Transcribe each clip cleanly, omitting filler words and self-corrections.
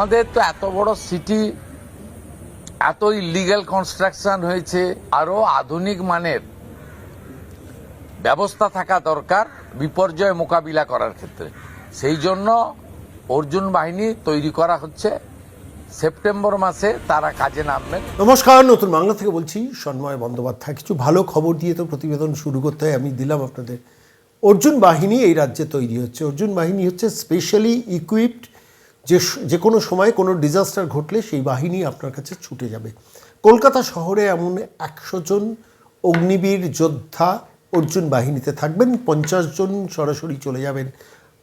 আমাদের তো এত বড় সিটি, এত ইলিগ্যাল কনস্ট্রাকশন হয়েছে, আরো আধুনিক মানের ব্যবস্থা থাকা দরকার বিপর্যয় মোকাবিলা করার ক্ষেত্রে। সেই জন্য অর্জুন বাহিনী তৈরি করা হচ্ছে। সেপ্টেম্বর মাসে তারা কাজে নামবেন। নমস্কার, নতুন বাংলা থেকে বলছি সন্ময় বন্দ্যোপাধ্যায়। কিছু ভালো খবর দিয়ে তো প্রতিবেদন শুরু করতে হয়, আমি দিলাম আপনাদের। অর্জুন বাহিনী এই রাজ্যে তৈরি হচ্ছে। অর্জুন বাহিনী হচ্ছে স্পেশালি ইকুইপড, যে কোনো সময় কোনো ডিজাস্টার ঘটলে সেই বাহিনী আপনার কাছে ছুটে যাবে। কলকাতা শহরে এমন 100 জন অগ্নিবীর যোদ্ধা অর্জুন বাহিনীতে থাকবেন। 50 জন সরাসরি চলে যাবেন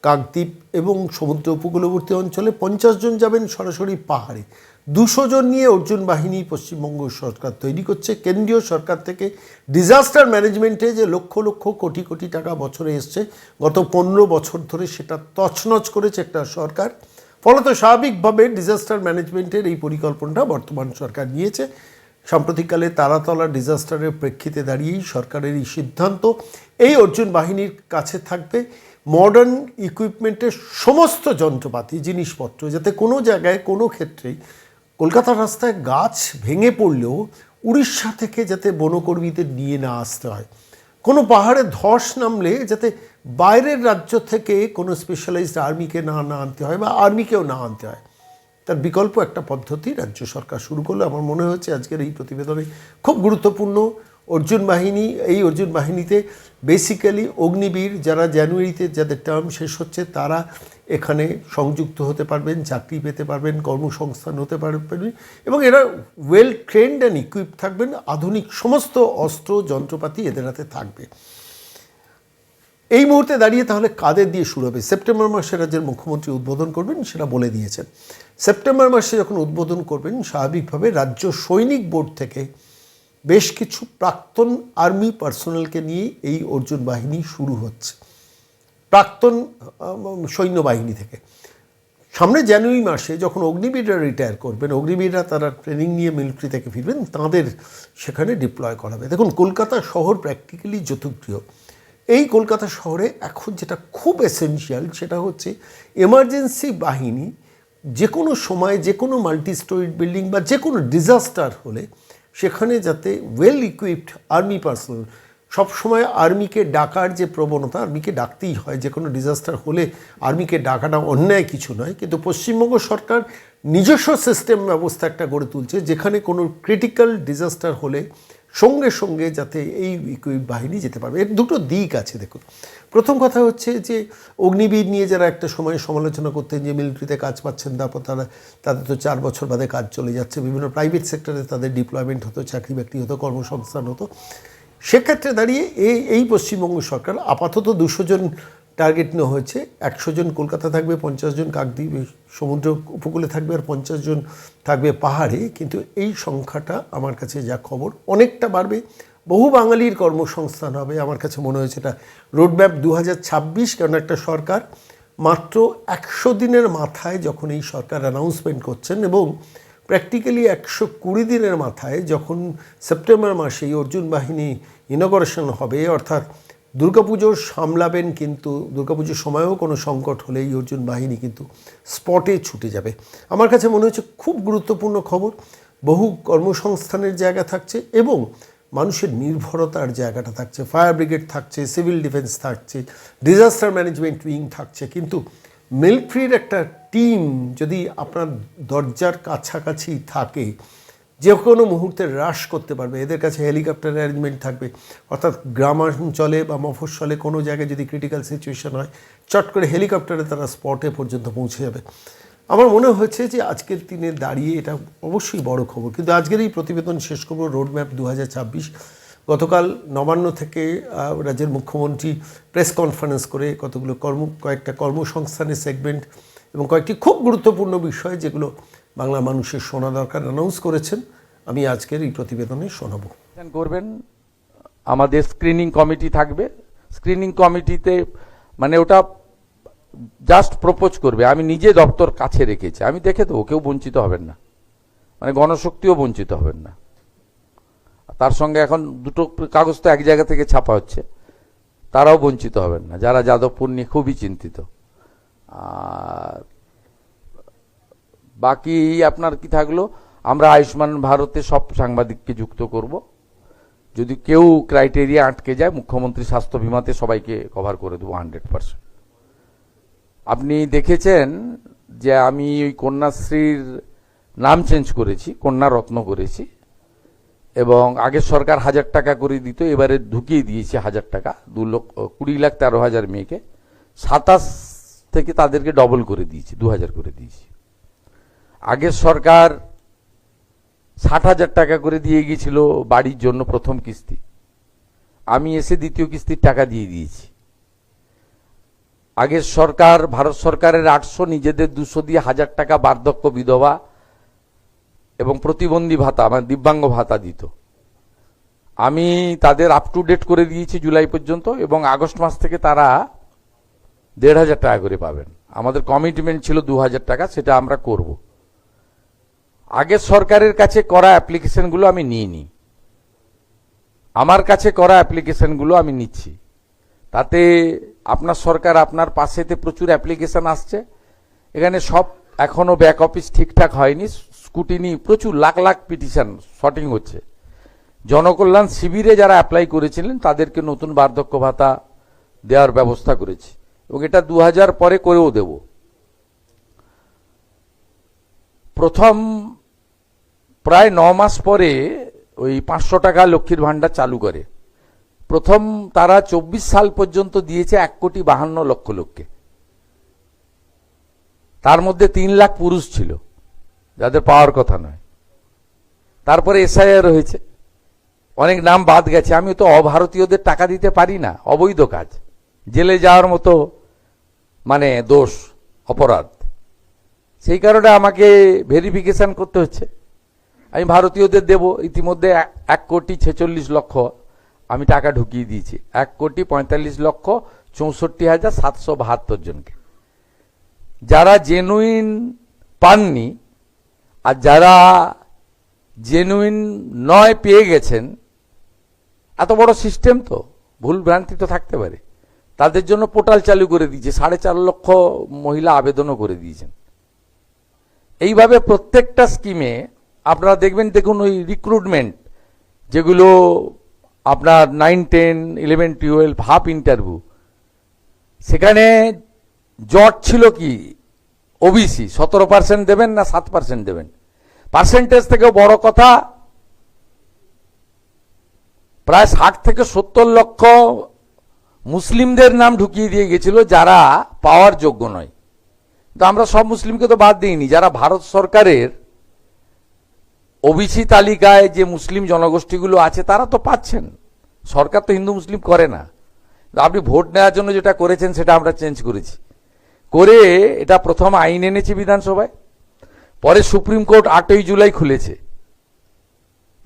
কাকদ্বীপ এবং সমুদ্র উপকূলবর্তী অঞ্চলে, 50 জন যাবেন সরাসরি পাহাড়ে। 200 জন নিয়ে অর্জুন বাহিনী পশ্চিমবঙ্গ সরকার তৈরি করছে। কেন্দ্রীয় সরকার থেকে ডিজাস্টার ম্যানেজমেন্টে যে লক্ষ লক্ষ কোটি কোটি টাকা বছরে এসছে, গত 15 বছর ধরে সেটা তছনছ করেছে একটা সরকার। ফলত স্বাভাবিকভাবে ডিজাস্টার ম্যানেজমেন্টের এই পরিকল্পনাটা বর্তমান সরকার নিয়েছে। সাম্প্রতিককালে তারাতলা ডিজাস্টারের প্রেক্ষিতে দাঁড়িয়েই সরকারের এই সিদ্ধান্ত। এই অর্জুন বাহিনীর কাছে থাকবে মডার্ন ইকুইপমেন্টের সমস্ত যন্ত্রপাতি, জিনিসপত্র, যাতে কোনো জায়গায় কোনো ক্ষেত্রেই কলকাতার রাস্তায় গাছ ভেঙে পড়লেও উড়িষ্যা থেকে যাতে বনকর্মীদের নিয়ে না আসতে হয়, কোনো পাহাড়ে ধস নামলে যাতে বাইরের রাজ্য থেকে কোনো স্পেশালাইজড আর্মিকে না আনতে হয় বা আর্মিকেও না আনতে হয়, তার বিকল্প একটা পদ্ধতি রাজ্য সরকার শুরু করলো। আমার মনে হচ্ছে আজকের এই প্রতিবেদনে খুব গুরুত্বপূর্ণ অর্জুন বাহিনী। এই অর্জুন বাহিনীতে বেসিক্যালি অগ্নিবীর যারা জানুয়ারিতে যাদের টার্ম শেষ হচ্ছে তারা এখানে সংযুক্ত হতে পারবেন, চাকরি পেতে পারবেন, কর্মসংস্থান হতে পারবেন এবং এরা ওয়েল ট্রেন্ড অ্যান্ড ইকুইপ থাকবেন। আধুনিক সমস্ত অস্ত্র যন্ত্রপাতি এদের হাতে থাকবে। এই মুহূর্তে দাঁড়িয়ে তাহলে কাদের দিয়ে শুরু হবে? সেপ্টেম্বর মাসে রাজ্যের মুখ্যমন্ত্রী উদ্বোধন করবেন, সেটা বলে দিয়েছেন। সেপ্টেম্বর মাসে যখন উদ্বোধন করবেন, স্বাভাবিকভাবে রাজ্য সৈনিক বোর্ড থেকে বেশ কিছু প্রাক্তন আর্মি পার্সোনালকে নিয়ে এই অর্জুন বাহিনী শুরু হচ্ছে, প্রাক্তন সৈন্যবাহিনী থেকে। সামনে জানুয়ারি মাসে যখন অগ্নিবীররা রিটায়ার করবেন, অগ্নিবীররা তারা ট্রেনিং নিয়ে মিলিটারি থেকে ফিরবেন, তাদের সেখানে ডিপ্লয় করা হবে। দেখুন, কলকাতা শহর প্র্যাকটিক্যালি জ্যোতিপ্রিয়। এই কলকাতা শহরে এখন যেটা খুব এসেনশিয়াল সেটা হচ্ছে এমার্জেন্সি বাহিনী যে কোনো সময় যে কোনো মাল্টি স্টোরিড বিল্ডিং বা যে কোনো ডিজাস্টার হলে সেখানে যাতে ওয়েল ইকুইপড আর্মি পার্সোনাল, সবসময় আর্মিকে ডাকার যে প্রবণতা, আর্মিকে ডাকতেই হয় যে কোনো ডিজাস্টার হলে, আর্মিকে ডাকাটা অন্যায় কিছু নয়, কিন্তু পশ্চিমবঙ্গ সরকার নিজস্ব সিস্টেম ব্যবস্থা একটা গড়ে তুলছে যেখানে কোনো ক্রিটিক্যাল ডিজাস্টার হলে সঙ্গে সঙ্গে যাতে এই ইকুইপ বাহিনী যেতে পারবে। এর দুটো দিক আছে। দেখুন, প্রথম কথা হচ্ছে যে অগ্নিবীর নিয়ে যারা একটা সময় সমালোচনা করতেন যে মিলিটারিতে কাজ পাচ্ছেন, তারপর তাদের তো 4 বছর বাদে কাজ চলে যাচ্ছে, বিভিন্ন প্রাইভেট সেক্টরে তাদের ডিপ্লয়মেন্ট হতো, চাকরি বাকরি হতো, কর্মসংস্থান হতো। সেক্ষেত্রে দাঁড়িয়ে এই পশ্চিমবঙ্গ সরকার আপাতত 200 জন টার্গেট নেওয়া হয়েছে। 100 জন কলকাতা থাকবে, 50 জন কাকদ্বীপ সমুদ্র উপকূলে থাকবে, আর 50 জন থাকবে পাহাড়ে। কিন্তু এই সংখ্যাটা আমার কাছে যা খবর অনেকটা বাড়বে। বহু বাঙালির কর্মসংস্থান হবে। আমার কাছে মনে হয়েছে এটা রোডম্যাপ 2026, কারণ একটা সরকার মাত্র 100 দিনের মাথায় যখন এই সরকার অ্যানাউন্সমেন্ট করছেন এবং প্র্যাকটিক্যালি 120 দিনের মাথায় যখন সেপ্টেম্বর মাসে এই অর্জুন বাহিনী ইনগরেশন হবে, অর্থাৎ দুর্গাপুজো সামলাবেন, কিন্তু দুর্গাপুজোর সময়ও কোনো সংকট হলে এই অর্জুন বাহিনী কিন্তু স্পটে ছুটে যাবে। আমার কাছে মনে হচ্ছে খুব গুরুত্বপূর্ণ খবর। বহু কর্মসংস্থানের জায়গা থাকছে এবং মানুষের নির্ভরতার জায়গাটা থাকছে। ফায়ার ব্রিগেড থাকছে, সিভিল ডিফেন্স থাকছে, ডিজাস্টার ম্যানেজমেন্ট উইং থাকছে। কিন্তু মিলিটারির একটা টিম যদি আপনার দরজার কাছাকাছি থাকে, যে কোনো মুহূর্তে হ্রাস করতে পারবে। এদের কাছে হেলিকপ্টার অ্যারেঞ্জমেন্ট থাকবে, অর্থাৎ গ্রামাঞ্চলে বা মফস্বলে কোনো জায়গায় যদি ক্রিটিক্যাল সিচুয়েশন হয়, চট করে হেলিকপ্টারে তারা স্পটে পর্যন্ত পৌঁছে যাবে। আমার মনে হয়েছে যে আজকের দিনে দাঁড়িয়ে এটা অবশ্যই বড় খবর। কিন্তু আজকের এই প্রতিবেদন শেষ করব রোডম্যাপ 2026। গতকাল নবান্ন থেকে রাজ্যের মুখ্যমন্ত্রী প্রেস কনফারেন্স করে কয়েকটা কর্মসংস্থানের সেগমেন্ট এবং কয়েকটি খুব গুরুত্বপূর্ণ বিষয় যেগুলো বাংলা মানুষের শোনা দরকার অ্যানাউন্স করেছেন। আমি আজকের এই প্রতিবেদনে শোনাবো। করবেন, আমাদের স্ক্রিনিং কমিটি থাকবে। স্ক্রিনিং কমিটিতে মানে ওটা জাস্ট প্রপোজ করবে। আমি নিজে দপ্তর কাছে রেখেছি, আমি দেখে দেবো, কেউ বঞ্চিত হবেন না, মানে গণশক্তিও বঞ্চিত হবেন না। তার সঙ্গে এখন দুটো কাগজ তো এক জায়গা থেকে ছাপা হচ্ছে, তারাও বঞ্চিত হবেন না, যারা যাদবপুর নিয়ে খুবই চিন্তিত। আর বাকি আপনার কি থাকলো, আমরা আয়ুষ্মান ভারতে সব সাংবাদিককে যুক্ত করব। যদি কেউ ক্রাইটেরিয়া আটকে যায়, মুখ্যমন্ত্রী স্বাস্থ্য বিমাতে সবাইকে কভার করে দেবো 100%। আপনি দেখেছেন যে আমি ওই কন্যাশ্রীর নাম চেঞ্জ করেছি, কন্যা রত্ন করেছি, এবং আগের সরকার 1000 টাকা করে দিত, এবারে ঢুকিয়ে দিয়েছে 1000 টাকা, 20,13,000 মেয়েকে 27 থেকে তাদেরকে ডবল করে দিয়েছি, 2000 করে দিয়েছি। আগের সরকার 60,000 টাকা করে দিয়ে গিয়েছিল বাড়ির জন্য প্রথম কিস্তি, আমি এসে দ্বিতীয় কিস্তির টাকা দিয়ে দিয়েছি। আগের সরকার, ভারত সরকারের 800, নিজেদের 200 দিয়ে 1000 টাকা বার্ধক্য বিধবা এবং প্রতিবন্ধী ভাতা, মানে দিব্যাঙ্গ ভাতা দিত। আমি তাদের আপ টু ডেট করে দিয়েছি জুলাই পর্যন্ত, এবং আগস্ট মাস থেকে তারা 1,500 টাকা করে পাবেন। আমাদের কমিটমেন্ট ছিল 2,000 টাকা, সেটা আমরা করব। আগের সরকারের কাছে করা অ্যাপ্লিকেশনগুলো আমি নিইনি, আমার কাছে করা অ্যাপ্লিকেশনগুলো আমি নিচ্ছি। তাতে আপনার সরকার, আপনার পাশেতে প্রচুর অ্যাপ্লিকেশন আসছে। এখানে সব এখনো ব্যাক অফিস ঠিকঠাক হয়নি, স্কুটিনি প্রচুর, লাখ লাখ পিটিশন শর্টিং হচ্ছে। জনকল্যাণ শিবিরে যারা অ্যাপ্লাই করেছিলেন তাদেরকে নতুন বার্ধক্য ভাতা দেওয়ার ব্যবস্থা করেছি, এবং এটা 2000 পরে করেও দেব। প্রথম প্রায় 9 মাস পরে ওই 500 টাকা লক্ষ্মীর ভাণ্ডার চালু করে। প্রথম তারা 24 সাল পর্যন্ত দিয়েছে 1,52,00,000 লোককে, তার মধ্যে 3 লাখ পুরুষ ছিল যাদের পাওয়ার কথা নয়। তারপরে এসআইআর হয়েছে, অনেক নাম বাদ গেছে। আমি তো অভারতীয়দের টাকা দিতে পারি না, অবৈধ কাজ, জেলে যাওয়ার মতো মানে দোষ, অপরাধ। সেই কারণে আমাকে ভেরিফিকেশন করতে হচ্ছে। আমি ভারতীয়দের দেব। ইতিমধ্যে 1,46,00,000 আমি টাকা ঢুকিয়ে দিয়েছি, 1,45,64,772 জনকে। যারা জেনুইন পাননি আর যারা জেনুইন নয় পেয়ে গেছেন, এত বড় সিস্টেম তো ভুল ভ্রান্তি তো থাকতে পারে, তাদের জন্য পোর্টাল চালু করে দিয়েছে। 4.5 লক্ষ মহিলা আবেদনও করে দিয়েছেন। এইভাবে প্রত্যেকটা স্কিমে আপনারা দেখবেন, দেখুন ওই রিক্রুটমেন্ট যেগুলো আপনার 9, 10, 11, 12 হাফ ইন্টারভিউ, সেখানে জট ছিল কি, ওবিসি 17% দেবেন না 7% দেবেন। পার্সেন্টেজ থেকে বড় কথা, প্রায় 60 থেকে 70 লক্ষ মুসলিমদের নাম ঢুকিয়ে দিয়ে গেছিল যারা পাওয়ার যোগ্য নয়। তো আমরা সব মুসলিমকে তো বাদ দিইনি, যারা ভারত সরকারের ওবিসি তালিকায় যে মুসলিম জনগোষ্ঠীগুলো আছে তারা তো পাচ্ছেন। সরকার তো হিন্দু মুসলিম করে না। আপনি ভোট নেওয়ার জন্য যেটা করেছেন সেটা আমরা চেঞ্জ করেছি, করে এটা প্রথম আইন এনেছি বিধানসভায়। পরে সুপ্রিম কোর্ট 8ই জুলাই খুলেছে,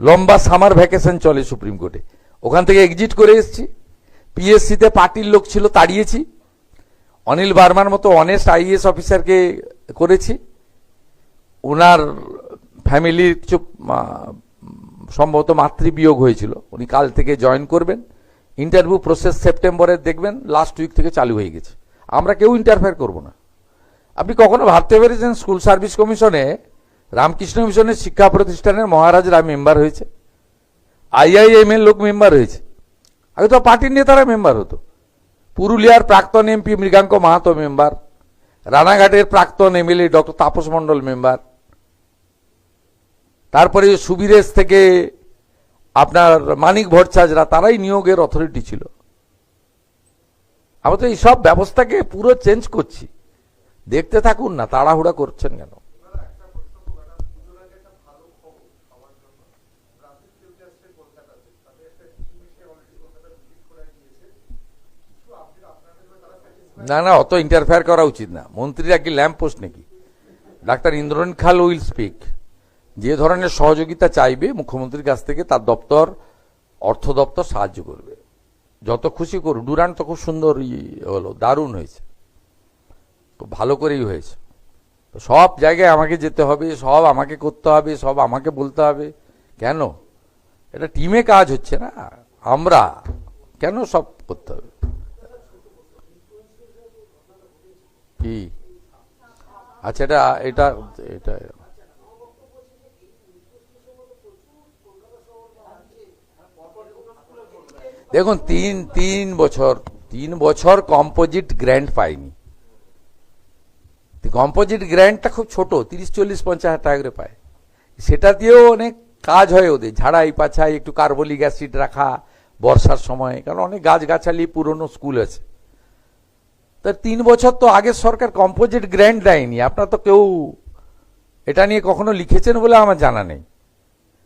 লম্বা সামার ভ্যাকেশন চলে সুপ্রিম কোর্টে, ওখান থেকে এক্সিট করে এসেছি। পিএসসিতে পার্টির লোক ছিল, তাড়িয়েছি। অনিল বার্মার মতো অনেস্ট আইএএস অফিসারকে করেছি। ওনার ফ্যামিলির কিছু সম্ভবত মাতৃবিয়োগ হয়েছিল, উনি কাল থেকে জয়েন করবেন। ইন্টারভিউ প্রসেস সেপ্টেম্বরের দেখবেন লাস্ট উইক থেকে চালু হয়ে গেছে। আমরা কেউ ইন্টারফেয়ার করব না। আপনি কখনো ভাবতে পেরেছেন স্কুল সার্ভিস কমিশনে রামকৃষ্ণ মিশনের শিক্ষা প্রতিষ্ঠানের মহারাজরা মেম্বার হয়েছে, আইআইএম এর লোক মেম্বার হয়েছে। আগে তো পার্টির নেতারা মেম্বার হতো। পুরুলিয়ার প্রাক্তন এমপি মৃগাঙ্ক মাহাতো মেম্বার, রানাঘাটের প্রাক্তন MLA doctor Tapas Mondal member, তারপরে সুবিরেশ থেকে আপনার মানিক ভট্টাচার্যরা, তারাই নিয়োগের অথরিটি ছিল। আমরা তো এই সব ব্যবস্থাকে পুরো চেঞ্জ করছি। দেখতে থাকুন না, তাড়াহুড়া করছেন কেন? না না, অত ইন্টারফেয়ার করা উচিত না। মন্ত্রীরা কি ল্যাম্প পোস্ট নাকি? ডাক্তার ইন্দ্রনীল খাল উইল স্পিক। যে ধরনের সহযোগিতা চাইবে মুখ্যমন্ত্রীর কাছ থেকে তার দপ্তর, অর্থ দপ্তর সাহায্য করবে। যত খুশি করুন। ডুরান্ট তো খুব সুন্দর হলো, দারুণ হয়েছে, খুব ভালো করেই হয়েছে। তো সব জায়গায় আমাকে যেতে হবে, সব আমাকে করতে হবে, সব আমাকে বলতে হবে কেন? এটা টিমে কাজ হচ্ছে না, আমরা কেন সব করতে হবে? কি আচ্ছা, এটা এটা এটা দেখুন, তিন বছর কম্পোজিট গ্র্যান্ট পাইনি। কম্পোজিট গ্র্যান্টটা খুব ছোট, 30-40-50 হাজার টাকা করে পায়। সেটা দিয়েও অনেক কাজ হয় ওদের, ঝাড়াই পাছাই, একটু কার্বলিক অ্যাসিড রাখা বর্ষার সময়, কারণ অনেক গাছগাছালি পুরনো স্কুল আছে। তার 3 বছর তো আগের সরকার কম্পোজিট গ্র্যান্ট দেয়নি। আপনার তো কেউ এটা নিয়ে কখনো লিখেছেন বলে আমার জানা নেই।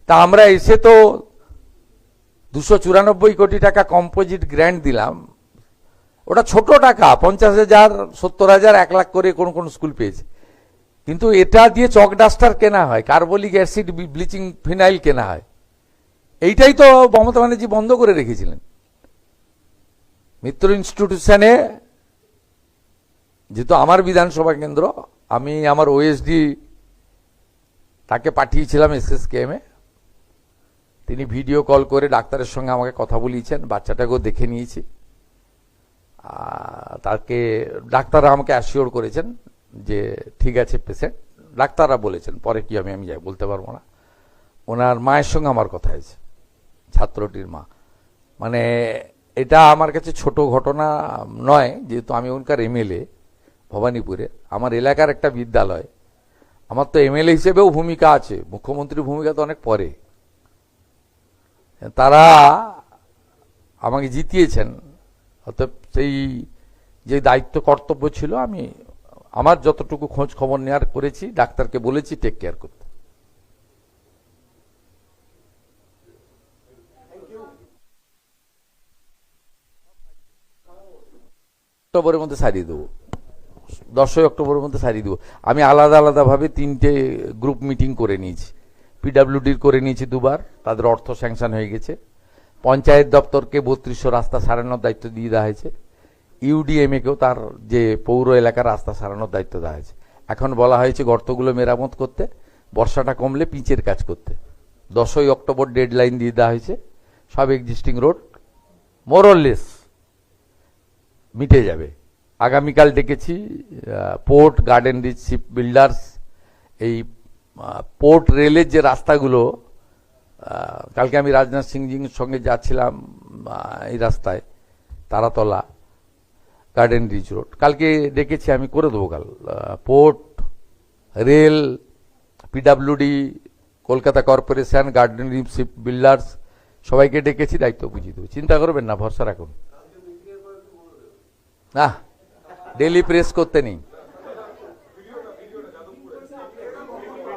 তা আমরা এসে তো 294 কোটি টাকা কম্পোজিট গ্র্যান্ট দিলাম। ওটা ছোট টাকা, 50,000, 70,000, 1 লাখ করে কোন কোন স্কুল পেয়েছে। কিন্তু এটা দিয়ে চক ডাস্টার কেনা হয়, কার্বলিক অ্যাসিড, ব্লিচিং ফিনাইল কেনা হয়। এইটাই তো মমতা ব্যানার্জি বন্ধ করে রেখেছিলেন। মিত্র ইনস্টিটিউশনে, যেহেতু আমার বিধানসভা কেন্দ্র, আমি আমার ওএসডি তাকে পাঠিয়েছিলাম SSKM-এ। তিনি ভিডিও কল করে ডাক্তারের সঙ্গে আমাকে কথা বলিয়েছেন, বাচ্চাটাকেও দেখে নিয়েছি। তাকে ডাক্তাররা আমাকে অ্যাসিওর করেছেন যে ঠিক আছে পেশেন্ট। ডাক্তাররা বলেছেন, পরে কি আমি যাই বলতে পারবো না। ওনার মায়ের সঙ্গে আমার কথা হয়েছে, ছাত্রটির মা। মানে এটা আমার কাছে ছোট ঘটনা নয়, যেহেতু আমি ওখানকার MLA ভবানীপুরে, আমার এলাকার একটা বিদ্যালয়। আমার তো MLA হিসেবেও ভূমিকা আছে, মুখ্যমন্ত্রীর ভূমিকা তো অনেক পরে। তারা আমাকে জিতিয়েছেন, অর্থাৎ সেই যে দায়িত্ব কর্তব্য ছিল, আমি আমার যতটুকু খোঁজ খবর নেওয়ার করেছি, ডাক্তারকে বলেছি টেক কেয়ার করতে। অক্টোবরের মধ্যে সারিয়ে দেবো, 10ই অক্টোবরের মধ্যে সারিয়ে দেবো। আমি আলাদা আলাদাভাবে 3টে গ্রুপ মিটিং করে নিয়েছি। PWDর করে নিয়েছি 2বার, তাদের অর্থ স্যাংশন হয়ে গেছে। পঞ্চায়েত দপ্তরকে 3200 রাস্তা সারানোর দায়িত্ব দিয়ে দেওয়া হয়েছে। UDMA-কেও তার যে পৌর এলাকার রাস্তা সারানোর দায়িত্ব দেওয়া হয়েছে। এখন বলা হয়েছে গর্তগুলো মেরামত করতে, বর্ষাটা কমলে পিচের কাজ করতে। 10ই অক্টোবর ডেডলাইন দিয়ে দেওয়া হয়েছে। সব এক্সিস্টিং রোড মোরলেস মিটে যাবে। আগামীকাল ডেকেছি port, Garden Reach, Shipbuilders, এই পোর্ট রেলের যে রাস্তাগুলো, কালকে আমি রাজনাথ সিংজির সঙ্গে যাচ্ছিলাম এই রাস্তায়, তারাতলা, গার্ডেন রিচ রোড, কালকে ডেকেছি, আমি করে দেবো কাল। Port, rail, PWD, Kolkata corporation, Garden Reach, Shipbuilders, সবাইকে ডেকেছি, দায়িত্ব বুঝিয়ে দেবো। চিন্তা করবেন না, ভরসা রাখুন। না, ডেলি প্রেস করতে নেই।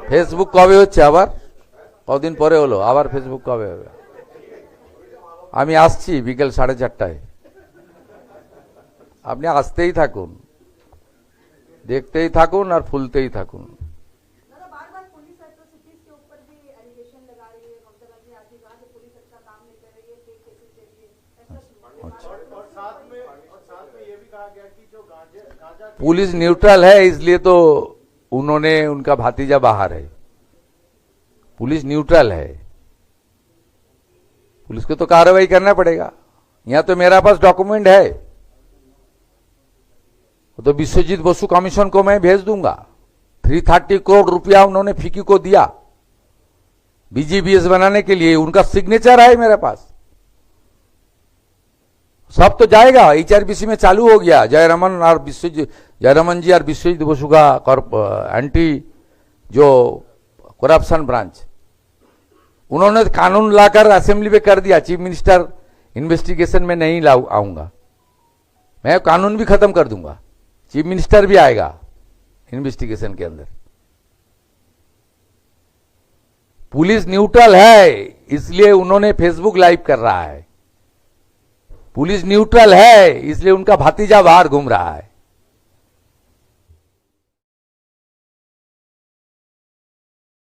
ফেসবুক কবে হচ্ছে আবার? কদিন পরে হলো, আবার ফেসবুক কবে হবে? আমি আসছি বিকেল 4:30টায়। আপনি আসতেই থাকুন, দেখতেই থাকুন আর ফুলতেই থাকুন। पुलिस न्यूट्रल है, इसलिए तो उन्होंने, उनका भातीजा बाहर है। पुलिस न्यूट्रल है, पुलिस को तो कार्रवाई करना पड़ेगा। यहां तो मेरा पास डॉक्यूमेंट है, तो विश्वजीत बसु कमीशन को मैं भेज दूंगा। 330 करोड़ रुपया उन्होंने फिक्की को दिया BGBS बनाने के लिए, उनका सिग्नेचर है मेरे पास। सब तो जाएगा, HRBC में चालू हो गया। जयरमन जी और विश्वजीत बसु का एंटी जो करप्शन ब्रांच, उन्होंने कानून लाकर असेंबली में कर दिया। चीफ मिनिस्टर इन्वेस्टिगेशन में नहीं आऊंगा, मैं कानून भी खत्म कर दूंगा, चीफ मिनिस्टर भी आएगा इन्वेस्टिगेशन के अंदर। पुलिस न्यूट्रल है, इसलिए उन्होंने फेसबुक लाइव कर रहा है। पुलिस न्यूट्रल है, इसलिए उनका भतीजा बाहर घूम रहा है।